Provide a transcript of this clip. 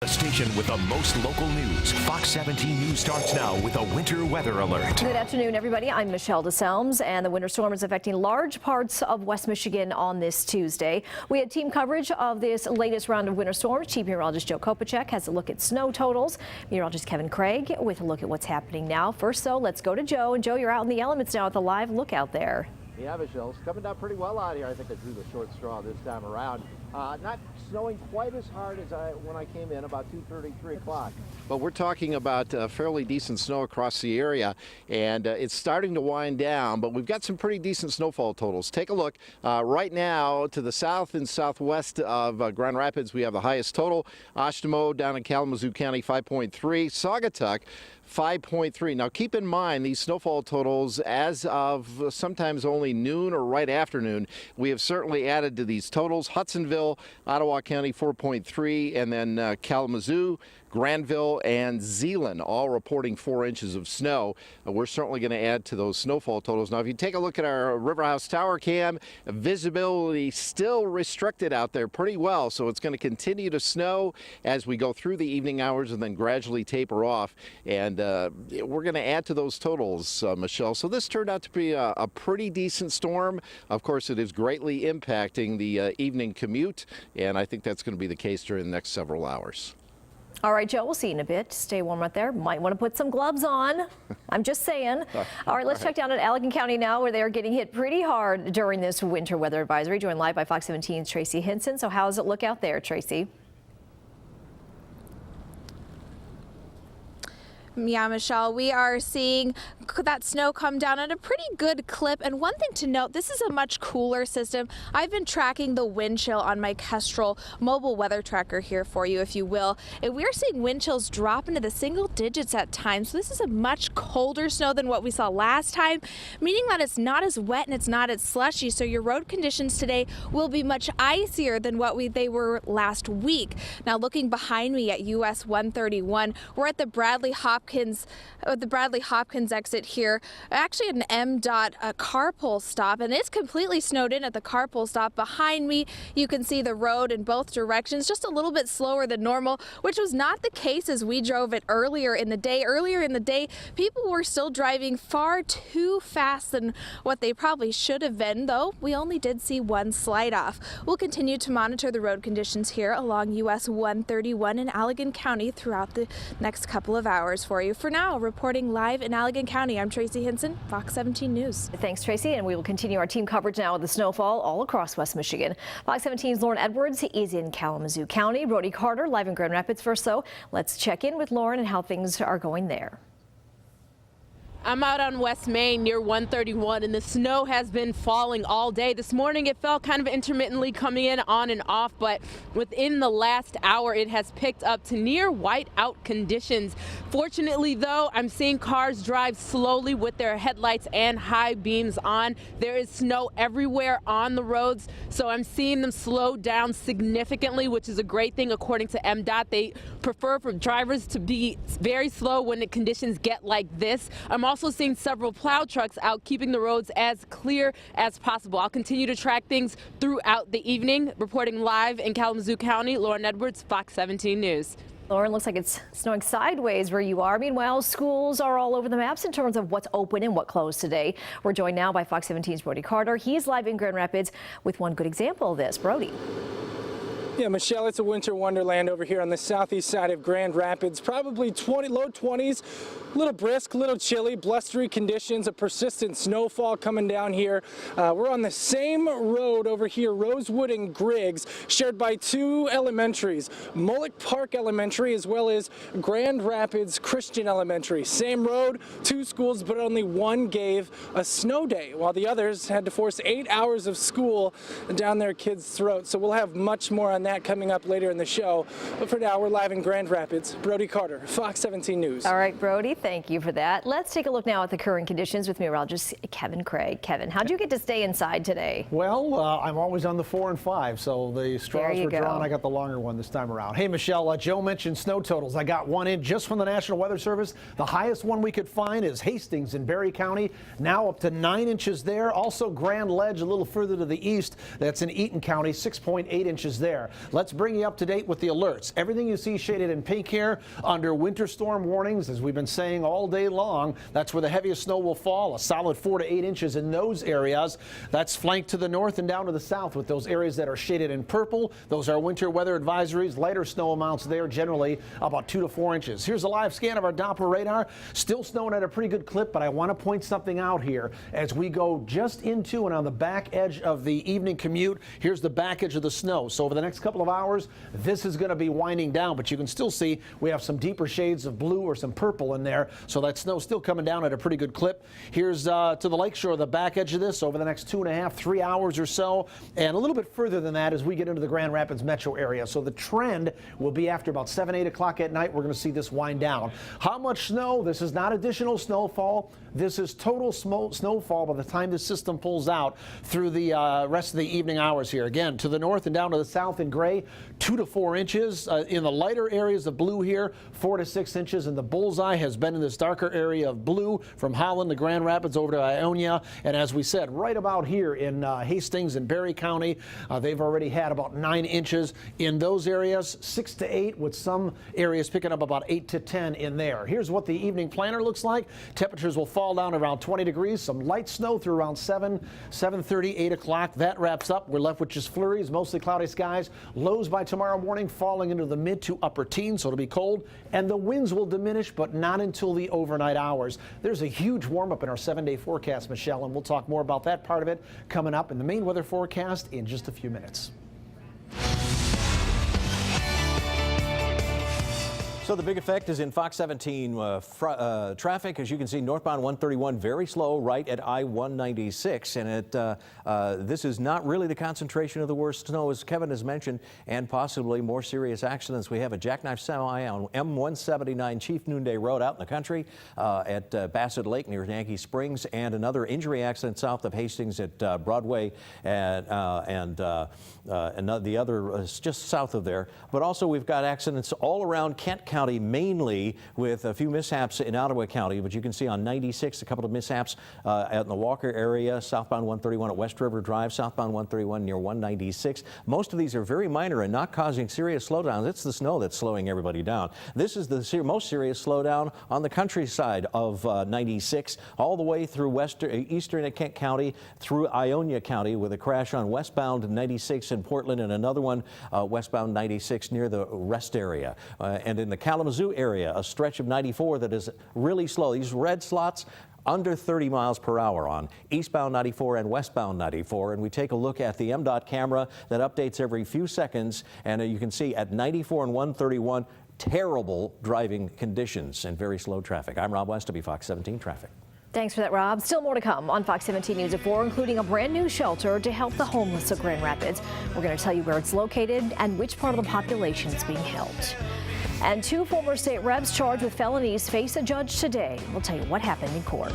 The station with the most local news. Fox 17 News starts now with a winter weather alert. Good afternoon, everybody. I'm Michelle DeSelms, and the winter storm is affecting large parts of West Michigan on this Tuesday. We had team coverage of this latest round of winter storms. Chief Meteorologist Joe Kopacek has a look at snow totals. Meteorologist Kevin Craig with a look at what's happening now. First, though, let's go to Joe. And Joe, you're out in the elements now at the live look out there. Yeah, Michelle, it's coming down pretty well out here. I think I drew the short straw this time around. Not snowing quite as hard as when I came in about 2:30, 3 o'clock. But we're talking about fairly decent snow across the area, and it's starting to wind down, but we've got some pretty decent snowfall totals. Take a look. Right now, to the south and southwest of Grand Rapids, we have the highest total. Oshtemo down in Kalamazoo County, 5.3. Saugatuck, 5.3. Now keep in mind these snowfall totals as of sometimes only noon or right afternoon. We have certainly added to these totals. Hudsonville, Ottawa County 4.3, and then Kalamazoo, Granville, and Zeeland all reporting 4 inches of snow. We're certainly going to add to those snowfall totals. Now, if you take a look at our Riverhouse Tower cam, visibility still restricted out there pretty well, so it's going to continue to snow as we go through the evening hours and then gradually taper off. And we're going to add to those totals, Michelle. So this turned out to be a pretty decent storm. Of course, it is greatly impacting the evening commute, and I think that's going to be the case during the next several hours. All right, Joe, we'll see you in a bit. Stay warm out there. Might want to put some gloves on. I'm just saying. All right, let's check down at Allegan County now, where they are getting hit pretty hard during this winter weather advisory. Joined live by Fox 17's Tracy Hinson. So how does it look out there, Tracy? Yeah, Michelle, we are seeing that snow come down at a pretty good clip. And one thing to note, this is a much cooler system. I've been tracking the wind chill on my Kestrel mobile weather tracker here for you, if you will. And we're seeing wind chills drop into the single digits at times. So this is a much colder snow than what we saw last time, meaning that it's not as wet and it's not as slushy. So your road conditions today will be much icier than what they were last week. Now, looking behind me at US 131, we're at the Bradley Hopkins exit here, actually at an MDOT carpool stop, and it's completely snowed in at the carpool stop. Behind me, you can see the road in both directions, just a little bit slower than normal, which was not the case as we drove it earlier in the day. Earlier in the day, people were still driving far too fast than what they probably should have been, though we only did see one slide off. We'll continue to monitor the road conditions here along US 131 in Allegan County throughout the next couple of hours for you. For now, reporting live in Allegan County, I'm Tracy Hinson, Fox 17 News. Thanks, Tracy, and we will continue our team coverage now of the snowfall all across West Michigan. Fox 17's Lauren Edwards is in Kalamazoo County. Brody Carter live in Grand Rapids. First, though, let's check in with Lauren and how things are going there. I'm out on West Main near 131, and the snow has been falling all day. This morning it fell kind of intermittently, coming in on and off, but within the last hour it has picked up to near whiteout conditions. Fortunately, though, I'm seeing cars drive slowly with their headlights and high beams on. There is snow everywhere on the roads, so I'm seeing them slow down significantly, which is a great thing according to MDOT. They prefer for drivers to be very slow when the conditions get like this. I'm also seeing several plow trucks out, keeping the roads as clear as possible. I'll continue to track things throughout the evening. Reporting live in Kalamazoo County, Lauren Edwards, Fox 17 News. Lauren, looks like it's snowing sideways where you are. Meanwhile, schools are all over the maps in terms of what's open and what closed today. We're joined now by Fox 17's Brody Carter. He's live in Grand Rapids with one good example of this. Brody. Yeah, Michelle, it's a winter wonderland over here on the southeast side of Grand Rapids. Probably low 20s, a little brisk, a little chilly, blustery conditions, a persistent snowfall coming down here. We're on the same road over here, Rosewood and Griggs, shared by two elementaries, Mullock Park Elementary as well as Grand Rapids Christian Elementary. Same road, two schools, but only one gave a snow day, while the others had to force 8 hours of school down their kids' throats. So we'll have much more on that coming up later in the show. But for now, we're live in Grand Rapids. Brody Carter, Fox 17 News. All right, Brody. Thank you for that. Let's take a look now at the current conditions with meteorologist Kevin Craig. Kevin, how'd you get to stay inside today? Well, I'm always on the 4 and 5, so the straws were drawn. I got the longer one this time around. Hey, Michelle, Joe mentioned snow totals. I got one in just from the National Weather Service. The highest one we could find is Hastings in Berry County, now up to 9 inches there. Also Grand Ledge a little further to the east. That's in Eaton County, 6.8 inches there. Let's bring you up to date with the alerts. Everything you see shaded in pink here under winter storm warnings, as we've been saying all day long. That's where the heaviest snow will fall, a solid 4 to 8 inches in those areas. That's flanked to the north and down to the south with those areas that are shaded in purple. Those are winter weather advisories. Lighter snow amounts there, generally about 2 to 4 inches. Here's a live scan of our Doppler radar. Still snowing at a pretty good clip, but I want to point something out here as we go just into and on the back edge of the evening commute. Here's the back edge of the snow. So over the next couple of hours, this is going to be winding down, but you can still see we have some deeper shades of blue or some purple in there. So that snow's still coming down at a pretty good clip. Here's to the lakeshore, the back edge of this over the next 2.5, 3 hours or so. And a little bit further than that as we get into the Grand Rapids metro area. So the trend will be after about 7, 8 o'clock at night, we're going to see this wind down. How much snow? This is not additional snowfall. This is total snowfall by the time the system pulls out through the rest of the evening hours here. Again, to the north and down to the south in gray, 2 to 4 inches. In the lighter areas of blue here, 4 to 6 inches. And the bullseye has been in this darker area of blue from Holland to Grand Rapids over to Ionia. And as we said, right about here in Hastings and Berry County, they've already had about 9 inches in those areas, 6 to 8, with some areas picking up about 8 to 10 in there. Here's what the evening planner looks like. Temperatures will fall down around 20 degrees, some light snow through around 7:30, 8 o'clock. That wraps up. We're left with just flurries, mostly cloudy skies. Lows by tomorrow morning falling into the mid to upper teens, so it'll be cold. And the winds will diminish, but not until the overnight hours. There's a huge warm-up in our 7-day forecast, Michelle, and we'll talk more about that part of it coming up in the main weather forecast in just a few minutes. So the big effect is in Fox 17 traffic. As you can see, northbound 131 very slow right at I-196. And this is not really the concentration of the worst snow, as Kevin has mentioned, and possibly more serious accidents. We have a jackknife semi on M179 Chief Noonday Road out in the country at Bassett Lake near Yankee Springs, and another injury accident south of Hastings at Broadway and the other just south of there. But also we've got accidents all around Kent County, mainly with a few mishaps in Ottawa County, but you can see on 96 a couple of mishaps out in the Walker area, southbound 131 at West River Drive, southbound 131 near 196. Most of these are very minor and not causing serious slowdowns. It's the snow that's slowing everybody down. This is the most serious slowdown on the countryside of 96, all the way through eastern at Kent County, through Ionia County, with a crash on westbound 96 in Portland and another one westbound 96 near the rest area. And in the Kalamazoo area, a stretch of 94 that is really slow. These red slots under 30 miles per hour on eastbound 94 and westbound 94. And we take a look at the MDOT camera that updates every few seconds. And you can see at 94 and 131, terrible driving conditions and very slow traffic. I'm Rob Westerby, Fox 17 Traffic. Thanks for that, Rob. Still more to come on Fox 17 News at 4, including a brand new shelter to help the homeless of Grand Rapids. We're going to tell you where it's located and which part of the population is being helped. And 2 former state reps charged with felonies face a judge today. We'll tell you what happened in court.